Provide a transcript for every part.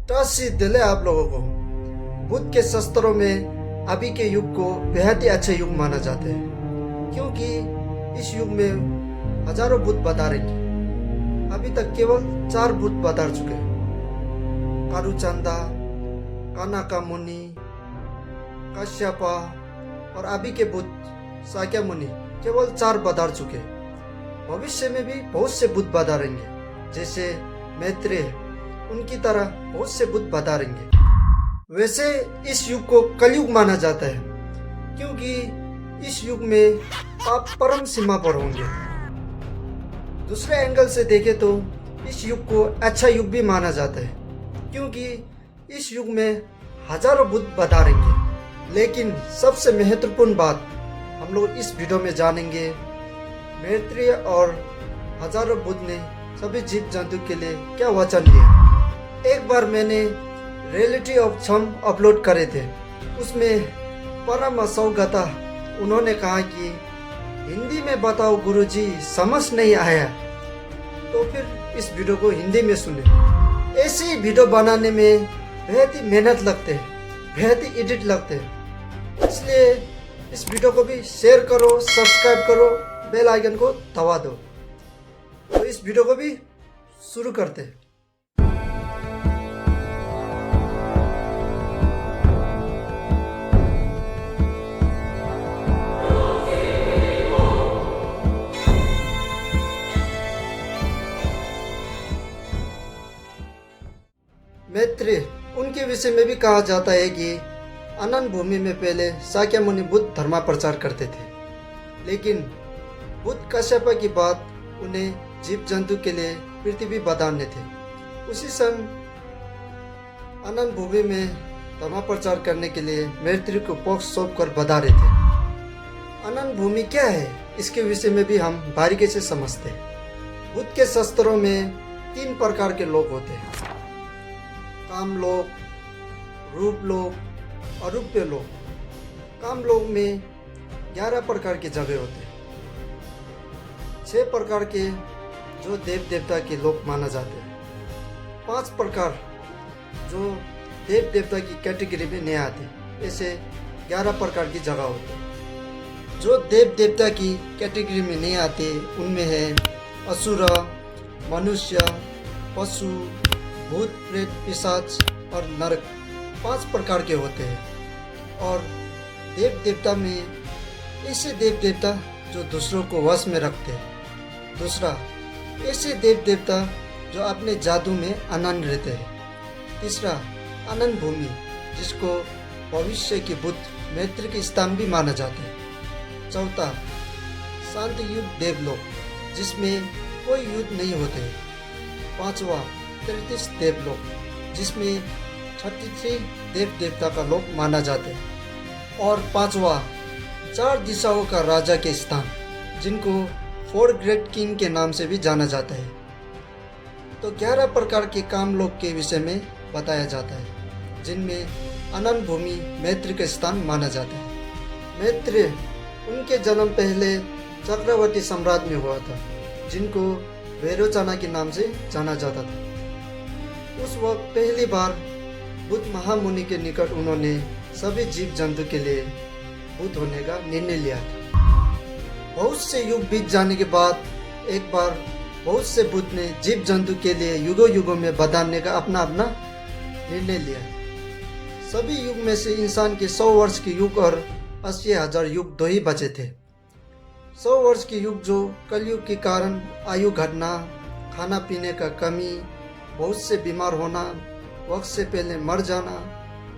Toss दिले आप लोगों को। बुद्ध के शस्त्रों में अभी के युग को बेहद ही अच्छे युग माना जाता है, क्योंकि इस युग में हजारों बुद्ध बधारेंगे। अभी तक केवल 4 बुद्ध बधार चुके हैं। कारुचंदा, कानाका मुनि, कश्यपा और अभी के बुद्ध साक्या मुनि केवल 4 बधार चुके हैं। भविष्य में भी बहुत से बुद्ध बधारेंगे, जैसे मैत्रेय, उनकी तरह बहुत से बुद्ध बधारेंगे। वैसे इस युग को कलयुग माना जाता है, क्योंकि इस युग में पाप परम सीमा पर होंगे। दूसरे एंगल से देखें तो इस युग को अच्छा युग भी माना जाता है, क्योंकि इस युग में हजारों बुद्ध बधारेंगे। लेकिन सबसे महत्वपूर्ण बात हम लोग इस वीडियो में जानेंगे, मैत्रेय और हजारों बुद्ध ने सभी जीव जंतु के लिए क्या वचन दिया। एक बार मैंने रियलिटी ऑफ छम अपलोड करे थे, उसमें परम असौगता उन्होंने कहा कि हिंदी में बताओ गुरुजी, समझ नहीं आया, तो फिर इस वीडियो को हिंदी में सुने। ऐसे ही वीडियो बनाने में बेहद ही मेहनत लगते हैं, बेहद ही एडिट लगते हैं, इसलिए इस वीडियो को भी शेयर करो, सब्सक्राइब करो, बेल आइकन को दबा दो। तो इस वीडियो को भी शुरू करते हैं। मैत्रेय, उनके विषय में भी कहा जाता है कि अनंत भूमि में पहले साक्या मुनि बुद्ध धर्म प्रचार करते थे, लेकिन बुद्ध कश्यप की बात उन्हें जीव जंतु के लिए पृथ्वी बधाने थे। उसी समय अनंत भूमि में धर्म प्रचार करने के लिए मैत्रेय को पक्ष सौंप कर बधा रहे थे। अनंत भूमि क्या है, इसके विषय में भी हम बारीकी से समझते हैं। बुद्ध के शास्त्रों में 3 प्रकार के लोग होते हैं, काम लोक, रूप लोक, अरूप्य लोक। काम लोक में 11 प्रकार की जगह होते हैं। 6 प्रकार के जो देव देवता के लोक माना जाते हैं। 5 प्रकार जो देव देवता की कैटेगरी में नहीं आते। ऐसे 11 प्रकार की जगह होते हैं। जो देव देवता की कैटेगरी में नहीं आते उनमें है असुर, मनुष्य, पशु, भूत, प्रेत, पिशाच और नरक। 5 प्रकार के होते हैं। और देव देवता में ऐसे देव देवता जो दूसरों को वश में रखते हैं। दूसरा, ऐसे देव देवता जो अपने जादू में आनंद रहते हैं। तीसरा, अनंत भूमि, जिसको भविष्य के बुद्ध मैत्रेय के स्थान भी माना जाता है। चौथा, शांति युग देवलोक, जिसमें कोई युद्ध नहीं होते। 5वां, 33 देवलोक, जिसमें 33 देव देवता का लोक माना जाता है। और 5वां, 4 दिशाओं का राजा के स्थान, जिनको 4 ग्रेट किंग के नाम से भी जाना जाता है। तो 11 प्रकार के काम लोक के विषय में बताया जाता है, जिनमें अनंत भूमि मैत्रेय का स्थान माना जाता है। मैत्रेय, उनके जन्म पहले चक्रवर्ती सम्राट में हुआ था, जिनको वैरोचना के नाम से जाना जाता था। उस वक्त पहली बार बुद्ध महामुनि के निकट उन्होंने सभी जीव जंतु के लिए बुद्ध होने का निर्णय लिया था। बहुत से युग बीत जाने के बाद एक बार बहुत से बुद्ध ने जीव जंतु के लिए युगों युगों में बधाने का अपना अपना निर्णय लिया। सभी युग में से इंसान के 100 वर्ष के युग और 80,000 युग 2 ही बचे थे। 100 वर्ष के युग जो कलयुग के कारण आयु घटना, खाना पीने का कमी, बहुत से बीमार होना, वक्त से पहले मर जाना,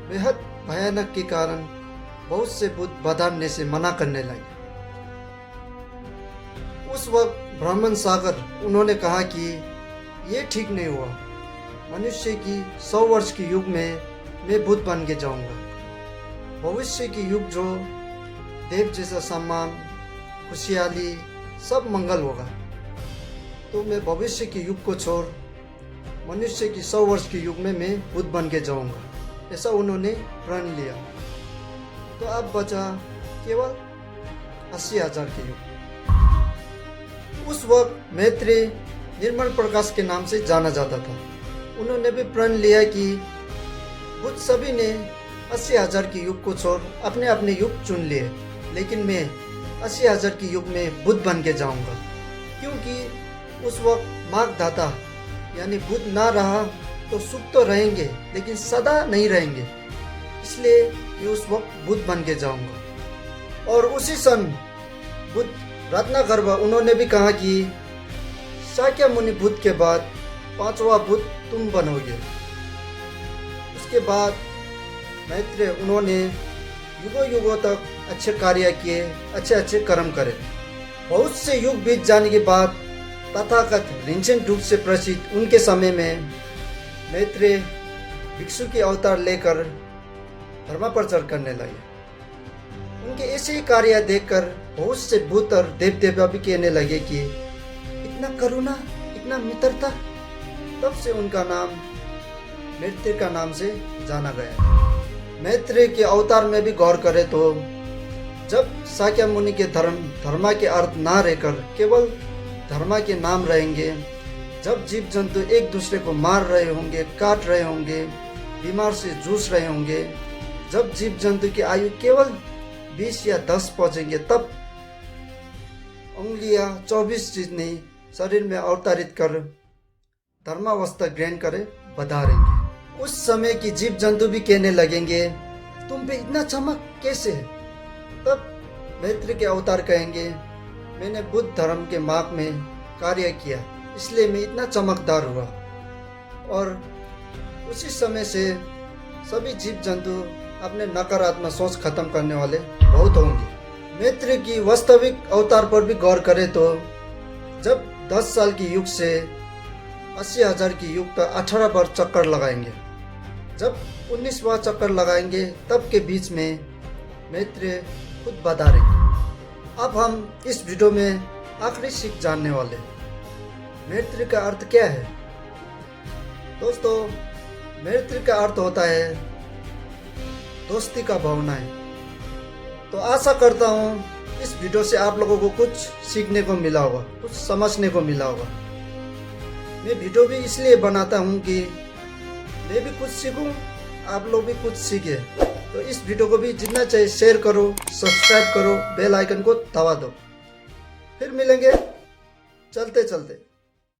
बेहद भयानक के कारण बहुत से बुद्ध बधाने से मना करने लगे। उस वक्त ब्राह्मण सागर उन्होंने कहा कि ये ठीक नहीं हुआ, मनुष्य की 100 वर्ष के युग में मैं बुद्ध बन के जाऊंगा। भविष्य की युग जो देव जैसा सम्मान, खुशहाली, सब मंगल होगा, तो मैं भविष्य के युग को छोड़ मनुष्य की 100 वर्ष के युग में मैं बुद्ध बन के जाऊंगा। ऐसा उन्होंने प्रण लिया। तो अब बचा केवल 80,000 के युग। उस वक्त मैत्रेय निर्मल प्रकाश के नाम से जाना जाता था। उन्होंने भी प्रण लिया कि बुद्ध सभी ने 80,000 के युग को छोड़ अपने अपने युग चुन लिए, लेकिन मैं 80,000 के युग में बुद्ध बन के जाऊंगा, क्योंकि उस वक्त मार्गदाता यानी बुद्ध ना रहा तो सुख तो रहेंगे लेकिन सदा नहीं रहेंगे, इसलिए मैं उस वक्त बुद्ध बन के जाऊंगा। और उसी सन बुद्ध रत्नागर्भ उन्होंने भी कहा कि शाक्य मुनि बुद्ध के बाद 5वां बुद्ध तुम बनोगे। उसके बाद मैत्रेय उन्होंने युगों युगों तक अच्छे कार्य किए, अच्छे अच्छे कर्म करे। बहुत से युग बीत जाने के बाद तथागत रिंचेन रूप से प्रसिद्ध उनके समय में मैत्रेय भिक्षु के अवतार लेकर धर्म प्रचार करने लगे। उनके ऐसे ही कार्य देखकर बहुत से भूत और देव देवता भी कहने लगे कि इतना करुणा, इतना मित्रता। तब से उनका नाम मैत्रेय का नाम से जाना गया। मैत्रेय के अवतार में भी गौर करें तो जब शाक्य मुनि के धर्म के अर्थ ना रहकर केवल धर्म के नाम रहेंगे, जब जीव जंतु एक दूसरे को मार रहे होंगे, काट रहे होंगे, बीमार से जूझ रहे होंगे, जब जीव जंतु की आयु केवल 20 या 10 पहुंचेंगे, तब उंगलियां 24 जितनी शरीर में अवतरित कर धर्मावस्था ग्रहण करे बधारेंगे। उस समय की जीव जंतु भी कहने लगेंगे तुम पे इतना चमक कैसे है। तब मैत्रेय के अवतार कहेंगे मैंने बुद्ध धर्म के मार्ग में कार्य किया, इसलिए मैं इतना चमकदार हुआ। और उसी समय से सभी जीव जंतु अपने नकारात्मक सोच खत्म करने वाले बहुत होंगे। मैत्रेय की वास्तविक अवतार पर भी गौर करें तो जब 10 साल की युग से 80,000 की युग तक 18 बार चक्कर लगाएंगे, जब 19वां चक्कर लगाएंगे तब के बीच में मैत्रेय खुद बधारेंगे। अब हम इस वीडियो में आखिरी सीख जानने वाले मैत्रेय का अर्थ क्या है। दोस्तों, मैत्रेय का अर्थ होता है दोस्ती का भावना है। तो आशा करता हूँ इस वीडियो से आप लोगों को कुछ सीखने को मिला होगा, कुछ समझने को मिला होगा। मैं वीडियो भी इसलिए बनाता हूँ कि मैं भी कुछ सीखूँ, आप लोग भी कुछ सीखें। तो इस वीडियो को भी जितना चाहिए शेयर करो, सब्सक्राइब करो, बेल आइकन को दबा दो। फिर मिलेंगे चलते चलते।